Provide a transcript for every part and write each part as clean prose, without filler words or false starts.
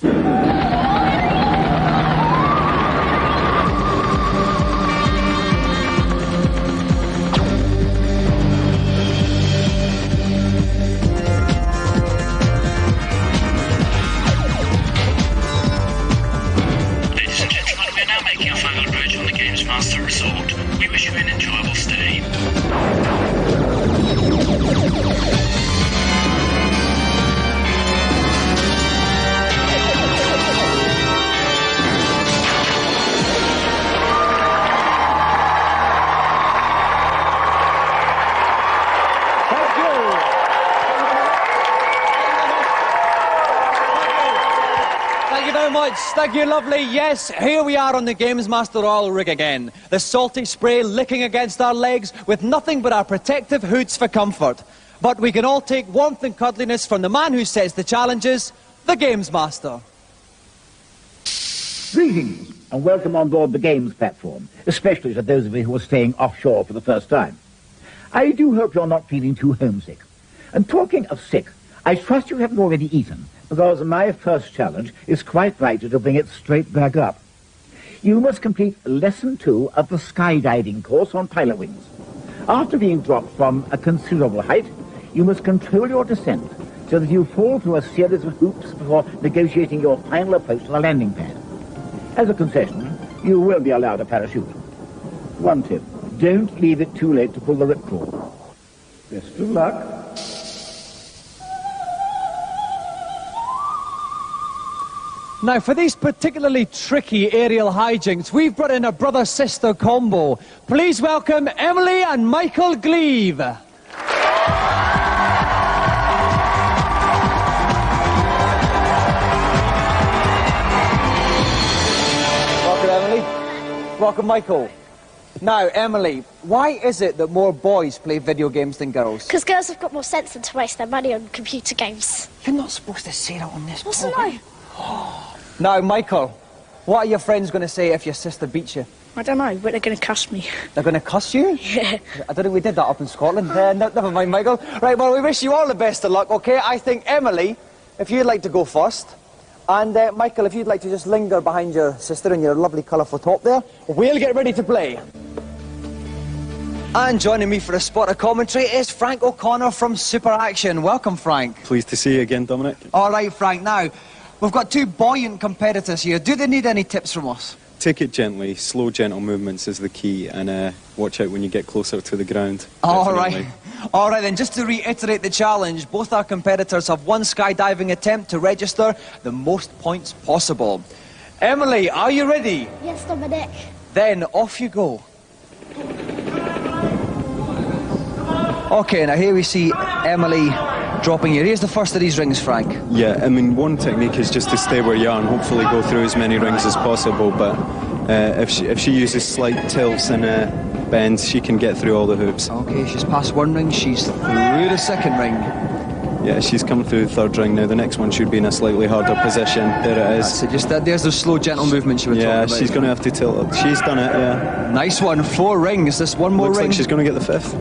On the GamesMaster Resort. We wish you an enjoyable stay. Thank you, lovely. Yes, here we are on the GamesMaster oil rig again. The salty spray licking against our legs with nothing but our protective hoods for comfort. But we can all take warmth and cuddliness from the man who sets the challenges, the GamesMaster. Greetings and welcome on board the Games platform, especially to those of you who are staying offshore for the first time. I do hope you're not feeling too homesick. And talking of sick, I trust you haven't already eaten, because my first challenge is quite right to bring it straight back up. You must complete Lesson 2 of the skydiving course on pilot wings. After being dropped from a considerable height, you must control your descent so that you fall through a series of hoops before negotiating your final approach to the landing pad. As a concession, you will be allowed a parachute. One tip, don't leave it too late to pull the ripcord. Best of luck. Now, for these particularly tricky aerial hijinks, we've brought in a brother-sister combo. Please welcome Emily and Michael Gleave. Welcome, Emily. Welcome, Michael. Now, Emily, why is it that more boys play video games than girls? Because girls have got more sense than to waste their money on computer games. You're not supposed to say that on this What's the program. no? Now, Michael, what are your friends going to say if your sister beats you? I don't know, but they're going to cuss me. They're going to cuss you? Yeah. I don't think we did that up in Scotland. Never mind, Michael. Right, well, we wish you all the best of luck, OK? I think, Emily, if you'd like to go first, and Michael, if you'd like to just linger behind your sister in your lovely colourful top there, we'll get ready to play. And joining me for a spot of commentary is Frank O'Connor from Super Action. Welcome, Frank. Pleased to see you again, Dominic. All right, Frank. Now, we've got two buoyant competitors here. Do they need any tips from us? Take it gently. Slow, gentle movements is the key, and watch out when you get closer to the ground. All Definitely. right. All right, then, just to reiterate the challenge, both our competitors have one skydiving attempt to register the most points possible. Emily, are you ready? Yes, Dominic. Then off you go. OK, now here we see Emily dropping here. Here's the first of these rings, Frank. Yeah, I mean, one technique is just to stay where you are and hopefully go through as many rings as possible, but if she uses slight tilts and bends, she can get through all the hoops. OK, she's passed one ring, she's through the second ring. Yeah, she's come through the third ring now. The next one should be in a slightly harder position. There it is. So just there's the slow, gentle movements you were talking about. Yeah, she's going to have to tilt it. She's done it, yeah. Nice one, 4 rings. This one more Looks ring. like she's going to get the 5th.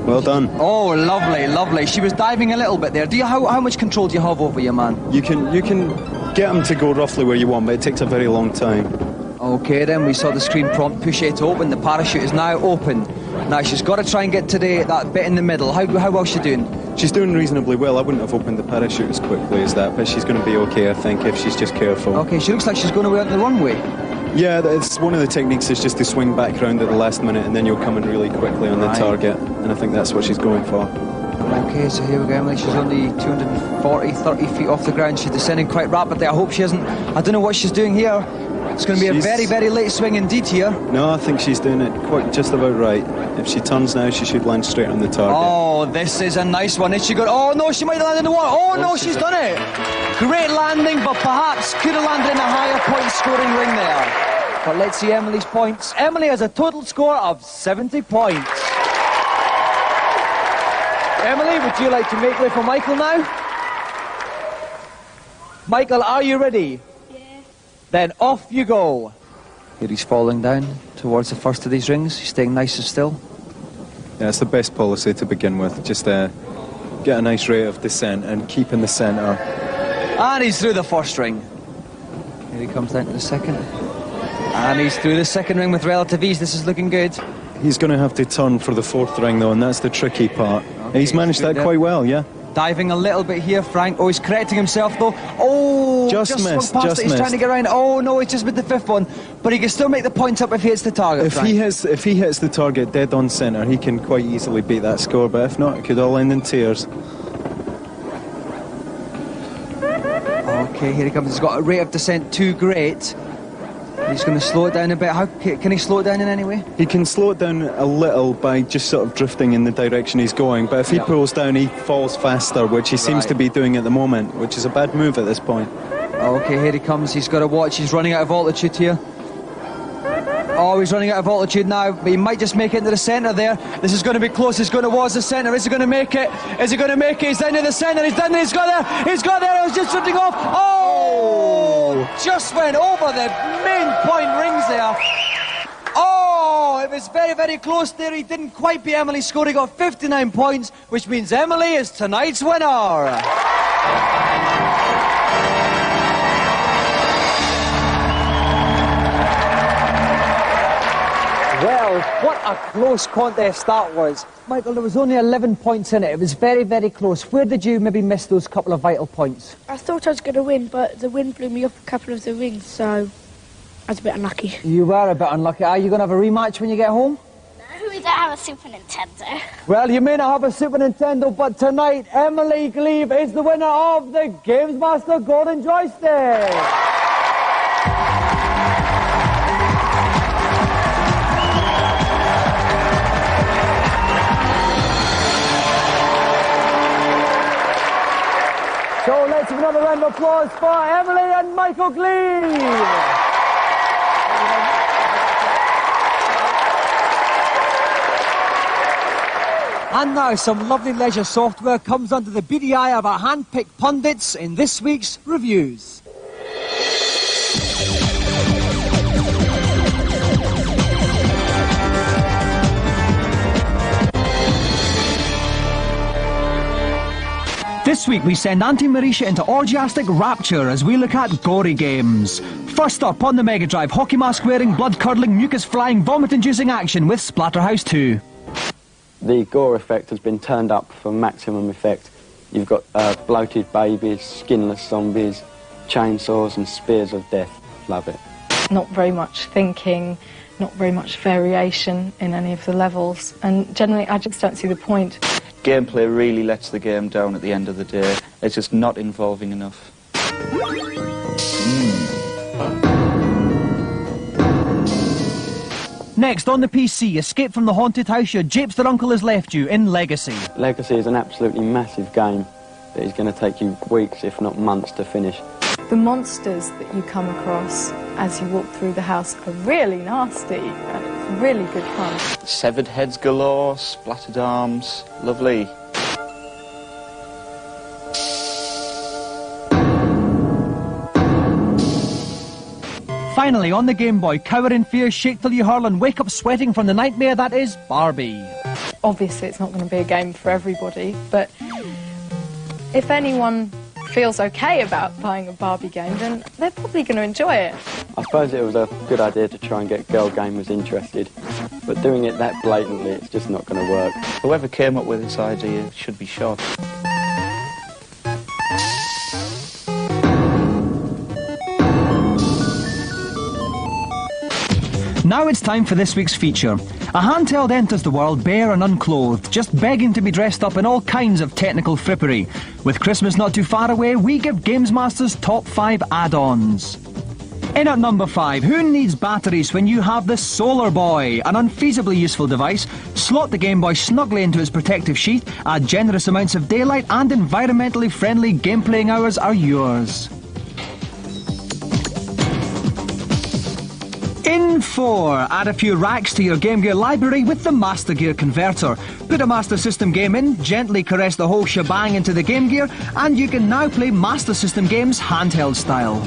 Well done. Oh, lovely, lovely. She was diving a little bit there. How much control do you have over your man? You can get him to go roughly where you want, but it takes a very long time. OK, then we saw the screen prompt, push it to open. The parachute is now open. Now she's got to try and get to that bit in the middle. How well is she doing? She's doing reasonably well. I wouldn't have opened the parachute as quickly as that, but she's going to be OK, I think, if she's just careful. OK, she looks like she's going away on the runway. Yeah, it's one of the techniques is just to swing back round at the last minute and then you'll come in really quickly on the target, and I think that's what she's going for. OK, so here we go, Emily. She's only 30 feet off the ground. She's descending quite rapidly. I hope she isn't. I don't know what she's doing here. It's going to be a very, very late swing indeed here. No, I think she's doing it quite just about right. If she turns now, she should land straight on the target. Oh, this is a nice one. Is she good? Oh, no, she might have landed in the water. Oh, no, she's done it. Great landing, but perhaps could have landed in a higher point-scoring ring there. But let's see Emily's points. Emily has a total score of 70 points. Emily, would you like to make way for Michael now? Michael, are you ready? Then off you go. Here he's falling down towards the first of these rings. He's staying nice and still. Yeah, it's the best policy to begin with. Just get a nice rate of descent and keep in the centre. And he's through the first ring. Here he comes down to the second. And he's through the second ring with relative ease. This is looking good. He's going to have to turn for the fourth ring, though, and that's the tricky part. Okay, he's managed that quite well, yeah. Diving a little bit here, Frank. Oh, he's correcting himself, though. Oh, just missed, swung past just it. He's missed. trying to get around. Oh, no, he's just with the fifth one. But he can still make the points up if he hits the target, If Frank. he hits the target dead on centre, he can quite easily beat that score, but if not, it could all end in tears. Okay, here he comes. He's got a rate of descent too great. He's going to slow it down a bit. How can he slow it down in any way? He can slow it down a little by just sort of drifting in the direction he's going, but if he pulls down, he falls faster, which he seems to be doing at the moment, which is a bad move at this point. Okay, here he comes. He's got to watch. He's running out of altitude here. Oh, he's running out of altitude now, but he might just make it into the centre there. This is going to be close. He's going towards the centre. Is he going to make it? Is he going to make it? He's down to the centre. He's done it. He's got there. He's got there. It was just drifting off. Oh! Just went over the main point rings there. Oh, it was very, very close there. He didn't quite beat Emily's score. He got 59 points, which means Emily is tonight's winner. Well, what a close contest that was. Michael, there was only 11 points in it. It was very, very close. Where did you maybe miss those couple of vital points? I thought I was going to win, but the wind blew me up a couple of the rings, so I was a bit unlucky. You were a bit unlucky. Are you going to have a rematch when you get home? No, we don't have a Super Nintendo. Well, you may not have a Super Nintendo, but tonight, Emily Gleave is the winner of the GamesMaster Golden Joystick. So let's have another round of applause for Emily and Michael Gleave. And now some lovely leisure software comes under the beady eye of our hand-picked pundits in this week's reviews. This week we send Auntie Marisha into orgiastic rapture as we look at gory games. First up on the Mega Drive, hockey mask wearing, blood curdling, mucus flying, vomit inducing action with Splatterhouse 2. The gore effect has been turned up for maximum effect. You've got bloated babies, skinless zombies, chainsaws and spears of death. Love it. Not very much thinking, not very much variation in any of the levels, and generally I just don't see the point. Gameplay really lets the game down at the end of the day. It's just not involving enough. Next, on the PC, escape from the haunted house your japester uncle has left you in Legacy. Legacy is an absolutely massive game that is going to take you weeks, if not months, to finish. The monsters that you come across as you walk through the house are really nasty, and it's really good fun. Severed heads galore, splattered arms, lovely. Finally, on the Game Boy, cower in fear, shake till you hurl and wake up sweating from the nightmare that is Barbie. Obviously it's not going to be a game for everybody, but if anyone feels okay about buying a Barbie game, then they're probably going to enjoy it. I suppose it was a good idea to try and get girl gamers interested, but doing it that blatantly, it's just not going to work. Whoever came up with this idea should be shot. Now it's time for this week's feature. A handheld enters the world bare and unclothed, just begging to be dressed up in all kinds of technical frippery. With Christmas not too far away, we give GamesMaster's top 5 add-ons. In at number 5, who needs batteries when you have the Solar Boy? An unfeasibly useful device. Slot the Game Boy snugly into its protective sheath, add generous amounts of daylight, and environmentally friendly game-playing hours are yours. In 4, add a few racks to your Game Gear library with the Master Gear Converter. Put a Master System game in, gently caress the whole shebang into the Game Gear, and you can now play Master System games handheld style.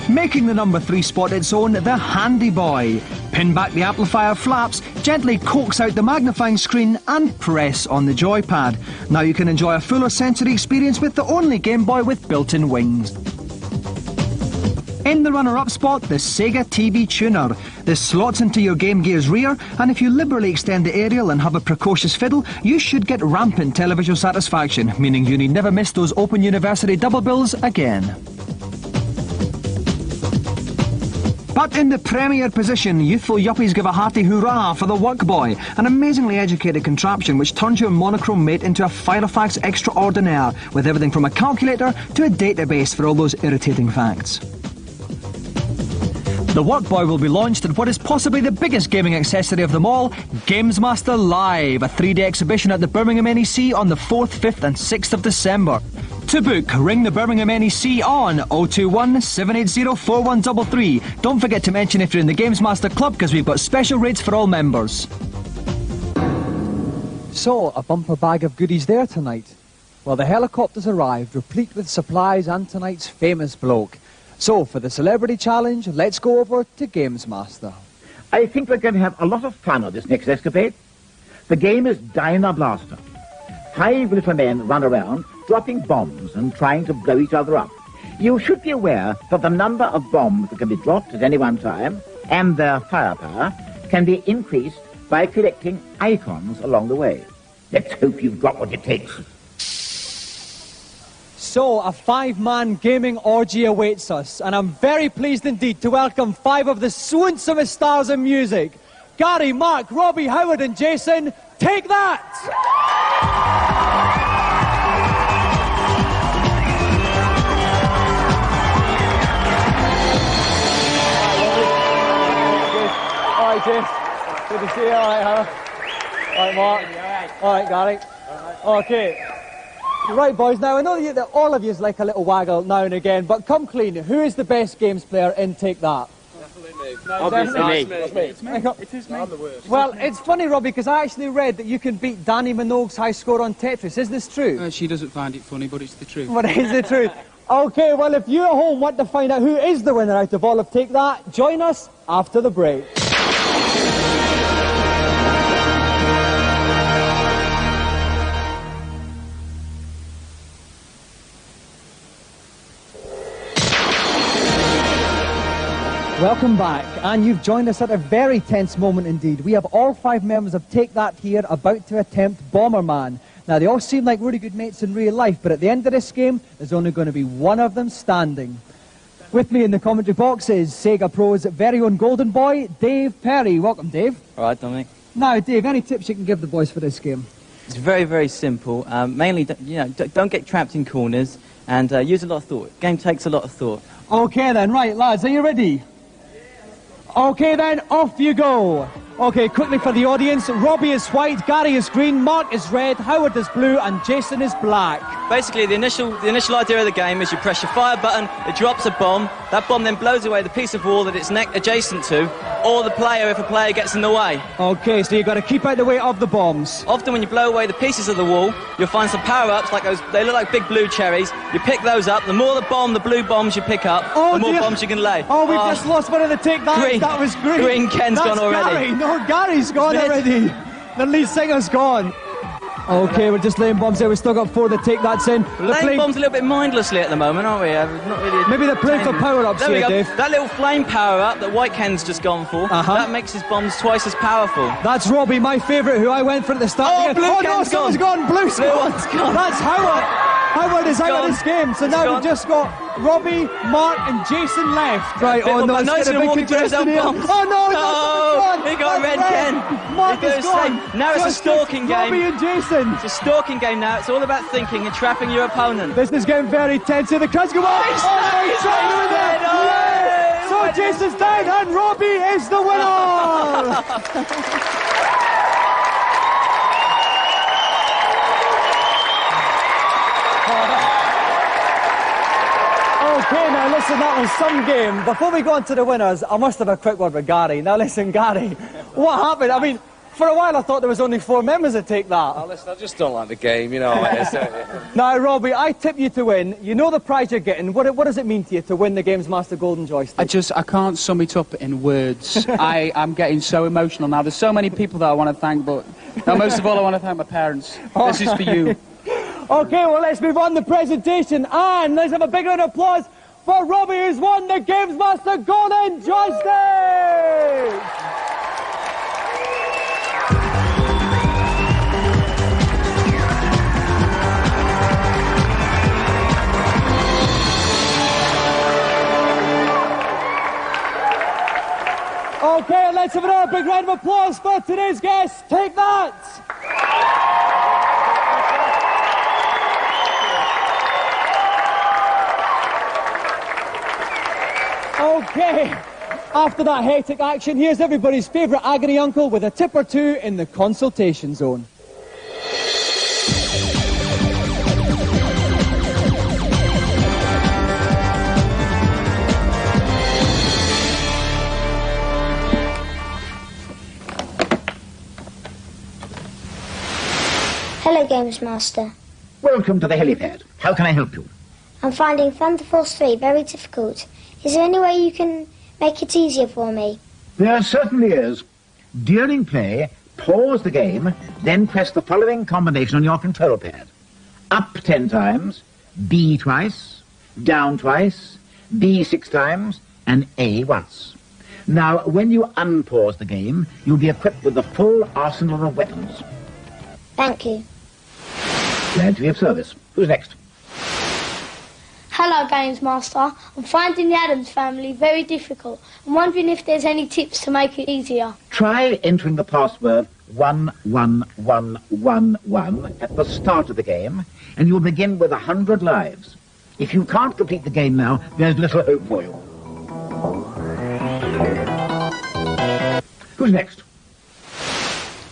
Making the number 3 spot its own, the Handy Boy. Pin back the amplifier flaps, gently coax out the magnifying screen and press on the joypad. Now you can enjoy a fuller sensory experience with the only Game Boy with built-in wings. In the runner-up spot, the Sega TV Tuner. This slots into your Game Gear's rear, and if you liberally extend the aerial and have a precocious fiddle, you should get rampant televisual satisfaction, meaning you need never miss those Open University double bills again. But in the premier position, youthful yuppies give a hearty hurrah for the Workboy, an amazingly educated contraption which turns your monochrome mate into a Filofax extraordinaire, with everything from a calculator to a database for all those irritating facts. The Workboy will be launched at what is possibly the biggest gaming accessory of them all, GamesMaster Live, a 3-day exhibition at the Birmingham NEC on the 4th, 5th and 6th of December. To book, ring the Birmingham NEC on 021 780 4133. Don't forget to mention if you're in the GamesMaster Club, because we've got special rates for all members. So, a bumper bag of goodies there tonight. Well, the helicopter's arrived, replete with supplies and tonight's famous bloke. So, for the Celebrity Challenge, let's go over to GamesMaster. I think we're going to have a lot of fun on this next escapade. The game is Dino Blaster. 5 little men run around, dropping bombs and trying to blow each other up. You should be aware that the number of bombs that can be dropped at any one time and their firepower can be increased by collecting icons along the way. Let's hope you've got what it takes. So, a 5-man gaming orgy awaits us, and I'm very pleased indeed to welcome 5 of the swoonsomest stars in music. Gary, Mark, Robbie, Howard and Jason, take that! All right, Jason. Good to see you. All right, Howard. All right, Mark. All right, Gary. Okay. Right, boys, now I know that all of you like a little waggle now and again, but come clean, who is the best games player in Take That? Definitely me. No, obviously me. It's me. It is me. I'm the worst. Well, it's funny, Robbie, because I actually read that you can beat Danny Minogue's high score on Tetris. Is this true? She doesn't find it funny, but it's the truth. But it is the truth. Okay, well, if you at home want to find out who is the winner out of all of Take That, join us after the break. Welcome back, and you've joined us at a very tense moment indeed. We have all 5 members of Take That here about to attempt Bomberman. Now, they all seem like really good mates in real life, but at the end of this game, there's only going to be one of them standing. With me in the commentary box is Sega Pro's very own golden boy, Dave Perry. Welcome, Dave. All right, Dominic. Now, Dave, any tips you can give the boys for this game? It's very, very simple. Mainly, don't get trapped in corners and use a lot of thought. Game takes a lot of thought. Okay then, right, lads, are you ready? Okay then, off you go. Okay, quickly for the audience, Robbie is white, Gary is green, Mark is red, Howard is blue, and Jason is black. Basically, the initial idea of the game is you press your fire button, it drops a bomb, that bomb then blows away the piece of wall that it's adjacent to, or the player if a player gets in the way. Okay, so you've got to keep out the way of the bombs. Often when you blow away the pieces of the wall, you'll find some power-ups, like those, they look like big blue cherries. You pick those up, the more the blue bombs you pick up, the more bombs you can lay. Oh, we've just lost one of the Take That. Green. That was green. Green, Ken's gone already. Gary. No, Gary's gone already. The lead singer's gone. Okay, we're just laying bombs there. We've still got 4 to Take That's in. We're laying bombs a little bit mindlessly at the moment, aren't we? Not really. Maybe they're playing for power-ups there here, we go. Dave. That little flame power-up that White Ken's just gone for, that makes his bombs twice as powerful. That's Robbie, my favourite, who I went for at the start. Oh, blue Ken's someone's gone. Blue's blue gone. one's gone. That's Howard. Howard is out of this game, so now we've just got Robbie, Mark and Jason left. Right, oh no, it's getting a big contestant here. Oh no, he got red Ken. Mark is gone. Now it's a stalking game. Robbie and Jason. It's a stalking game now. It's all about thinking and trapping your opponent. This is getting very tense here. The crowd's going on. He's trying to win it. Yes. So Jason's down and Robbie is the winner. Okay, now listen, that was some game. Before we go on to the winners, I must have a quick word with Gary. Now listen, Gary, what happened? I mean, for a while I thought there was only 4 members that Take That. Oh, listen, I just don't like the game, you know how it is, don't you? Now, Robbie, I tip you to win. You know the prize you're getting. What does it mean to you to win the GamesMaster Golden Joystick? I can't sum it up in words. I'm getting so emotional now. There's so many people that I want to thank, but most of all I want to thank my parents. This is for you. Okay, well, let's move on to the presentation, and let's have a big round of applause for Robbie, who's won the GamesMaster Golden Joystick! Okay, let's have another big round of applause for today's guest. Take that! Okay, after that hectic action, here's everybody's favourite agony uncle with a tip or two in the consultation zone. Hello, GamesMaster. Welcome to the helipad. How can I help you? I'm finding Thunder Force 3 very difficult. Is there any way you can make it easier for me? There certainly is. During play, pause the game, then press the following combination on your control pad. Up 10 times, B twice, down twice, B 6 times, and A once. Now, when you unpause the game, you'll be equipped with the full arsenal of weapons. Thank you. Glad to be of service. Who's next? Hello, GamesMaster. I'm finding the Addams Family very difficult. I'm wondering if there's any tips to make it easier. Try entering the password 11111 at the start of the game, and you'll begin with 100 lives. If you can't complete the game now, there's little hope for you. Who's next?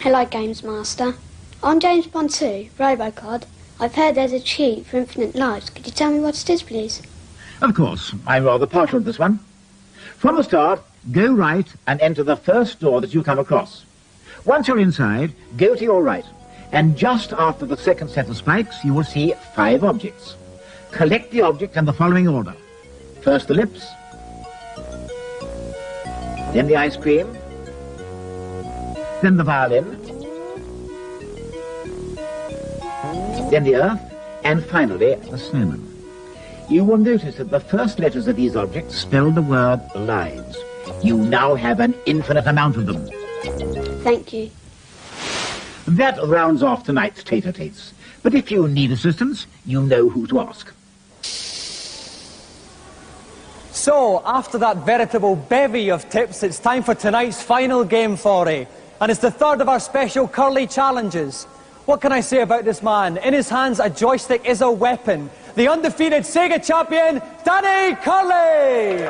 Hello, GamesMaster. On James Bond 2, Robocod, I've heard there's a cheat for infinite lives. Could you tell me what it is, please? Of course. I'm rather partial to this one. From the start, go right and enter the first door that you come across. Once you're inside, go to your right, and just after the second set of spikes, you will see 5 objects. Collect the objects in the following order. First the lips, then the ice cream, then the violin, then the earth, and finally the snowman. You will notice that the first letters of these objects spell the word lives. You now have an infinite amount of them. Thank you. That rounds off tonight's tater-tates. But if you need assistance, you know who to ask. So, after that veritable bevy of tips, it's time for tonight's final game foray. And it's the third of our special curly challenges. What can I say about this man? In his hands, a joystick is a weapon. The undefeated Sega champion, Danny Curley!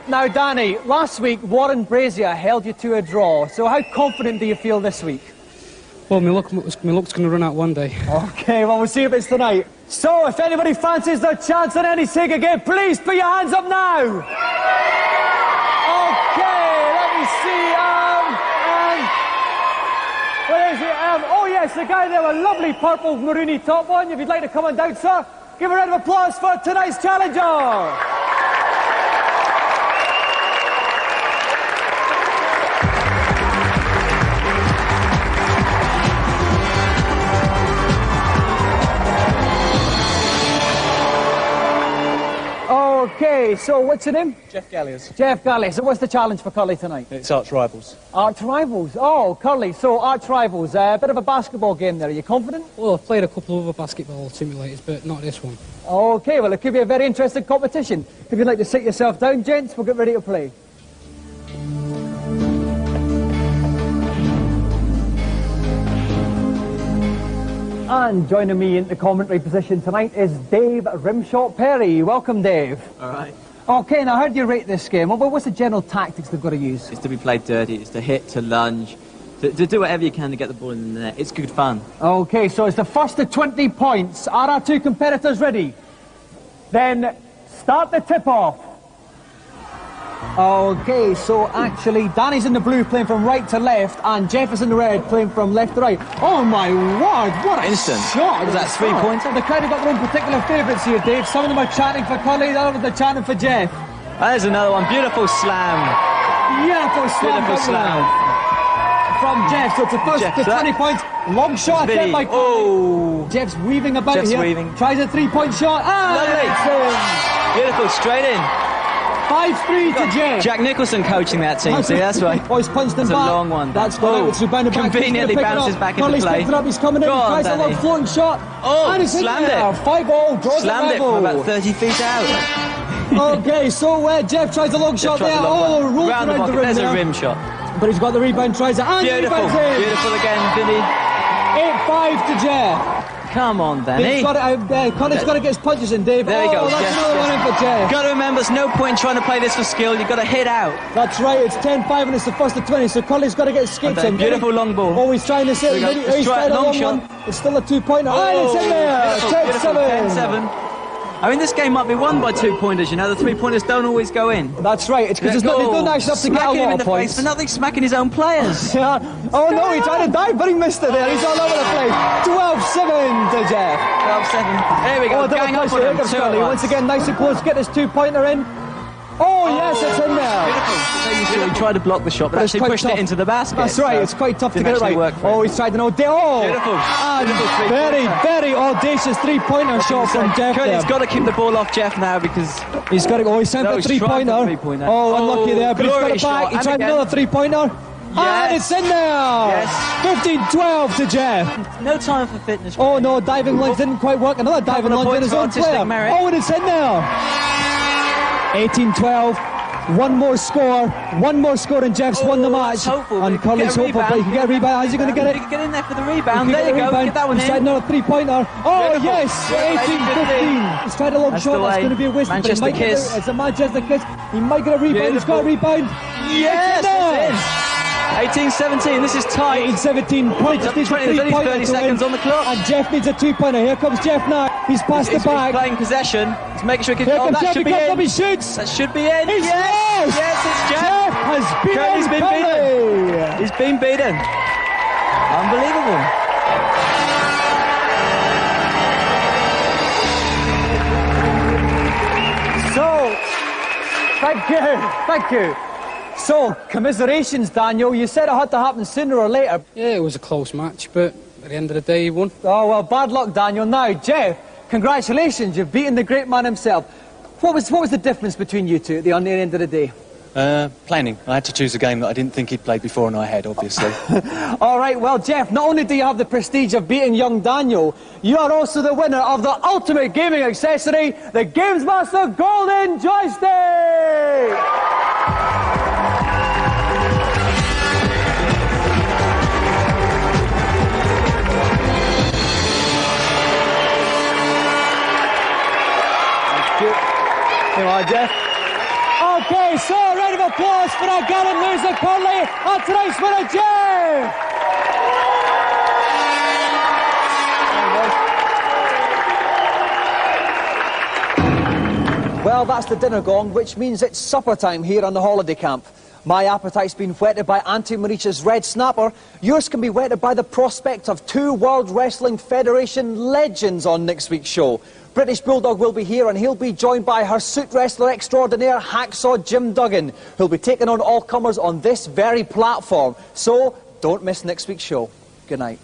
Now, Danny, last week Warren Brazier held you to a draw. So how confident do you feel this week? Well, my luck's going to run out one day. OK, well, we'll see if it's tonight. So, if anybody fancies their chance on any Sega game, please put your hands up now. OK, let me see. Where is it? Oh, yes, the guy there with a lovely purple maroony top on. If you'd like to come on down, sir, give a round of applause for tonight's challenger. Okay, so what's your name? Jeff Galliers. Jeff Galliers. So what's the challenge for Curly tonight? It's Arch Rivals. Arch Rivals. Oh, Curly. So Arch Rivals. A bit of a basketball game there. Are you confident? Well, I've played a couple of other basketball simulators, but not this one. Okay, well, it could be a very interesting competition. If you'd like to sit yourself down, gents, we'll get ready to play. And joining me in the commentary position tonight is Dave Rimshot Perry. Welcome, Dave. All right. Okay, now how do you rate this game? What's the general tactics they've got to use? It's to be played dirty, it's to hit, to lunge, to do whatever you can to get the ball in the net. It's good fun. Okay, so it's the first of 20 points. Are our two competitors ready? Then start the tip-off. Okay, so actually Danny's in the blue playing from right to left and Jeff is in the red playing from left to right. Oh my word, what a instant shot! Was that 3 points? The crowd have got their own particular favourites here, Dave. Some of them are chanting for Curly, others are chanting for Jeff. There's another one, beautiful slam. Beautiful slam. Beautiful slam. from Jeff. So it's the first Jeff, to 20 points. Long shot attempt by Oh. Jeff's weaving about Jeff's here. weaving. Tries a 3-point shot. Lovely. Beautiful, straight in. 5-3 to Jeff. Jack Nicholson coaching that team, see, that's right. Oh, he's punched him That's back. a long one. That's gone out. It's rebounded back. Conveniently bounces back into Curly's play. picked it up. He's coming in. Go on, Tries a Danny. little floating shot. Oh, and it's slammed in there. it. 5-0. Draws Slammed the it from level. about 30 feet out. Okay, so Jeff tries a long shot there. Oh, rolled Round the around the pocket. rim There's there. a rim shot. But he's got the rebound, tries it, and Beautiful. rebounds in. Beautiful again, Vinny. 8-5 to Jeff. Come on, Danny. Dave's got it, Connor's got to get his punches in, Dave. There he goes. That's Yes, another one in for Jeff. Got to remember, there's no point trying to play this for skill. You've got to hit out. That's right, it's 10-5 and it's the first of 20, so Curly's got to get his skates in. Beautiful long ball. Oh, he's trying to sit. There we go. He's trying a long shot. one. It's still a 2-pointer. and it's in there. Beautiful, 10-7. 10-7. I mean, this game might be won by 2-pointers, you know. The 3-pointers don't always go in. That's right. It's because they're not nice enough to get a Smacking him lot in of the points. face for nothing, smacking his own players. Yeah. Oh, no, he tried to dive, but he missed it there. He's all over the place. 12-7 to Jeff. 12-7. There we go. Oh, Gang up double with him. pressure. 2 at once. Once again, nice and close. Get his 2-pointer in. Oh, yes, it's in there. Beautiful. He tried to block the shot, but actually pushed it into the basket. That's right, so it's quite tough to didn't get it right. actually work for him. Oh, he's tried an Beautiful. And Beautiful very, three-pointer. very audacious 3-pointer shot from Jeff there. He's got to keep the ball off Jeff now because he's got to go. He's sent for he's tried 3-pointer. the three-pointer. Oh, unlucky there, but he's got glorious it back. shot. He And tried again. another 3-pointer. Yes. And it's in there. Yes. 15-12 to Jeff. No time for fitness. Oh, no, diving lunge didn't quite work. Another diving Couple of lunge in his own points for player. artistic merit. Oh, and it's in there. 18-12. One more score and Jeff's won the match. Hopeful. And Curly's hopeful, but he can get a rebound. How's he going to get it? Get in there for the rebound. There you go. Get that one He's tried in. another 3-pointer. Oh, Beautiful. yes! 18-15. He's tried a long That's shot. the That's way. going to be a waste. Manchester but he might get kiss. it. It's a Manchester kiss. He might get a rebound. He's got a rebound. Yes, It's in. it's in. 18-17. This is tight. 18-17. Point. Just needs a 20, 30 3-pointer to seconds win. on the clock. And Jeff needs a 2-pointer. Here comes Jeff now. He's passed He's the back. playing possession. He's making sure he can. Here Oh, comes that Jeff. should He be comes up. in. He shoots. That should be in. He's Yes, lost. yes, it's Jeff. Jeff has beaten Curly's been beaten. He's been beaten. Unbelievable. So, thank you. So, commiserations, Daniel. You said it had to happen sooner or later. Yeah, it was a close match, but at the end of the day, he won. Oh, well, bad luck, Daniel. Now, Jeff, congratulations. You've beaten the great man himself. What was the difference between you two at the end of the day? Planning. I had to choose a game that I didn't think he'd played before and I had, obviously. All right, well, Jeff, not only do you have the prestige of beating young Daniel, you are also the winner of the ultimate gaming accessory, the GamesMaster Golden Joystick! Come on, Jeff. Okay, so a round of applause for our gallant loser, Curly, and tonight's winner, Jeff! Well, that's the dinner gong, which means it's supper time here on the holiday camp. My appetite's been whetted by Auntie Maricha's red snapper. Yours can be whetted by the prospect of 2 World Wrestling Federation legends on next week's show. British Bulldog will be here and he'll be joined by her suit wrestler extraordinaire, Hacksaw Jim Duggan, who'll be taking on all comers on this very platform. So, don't miss next week's show. Good night.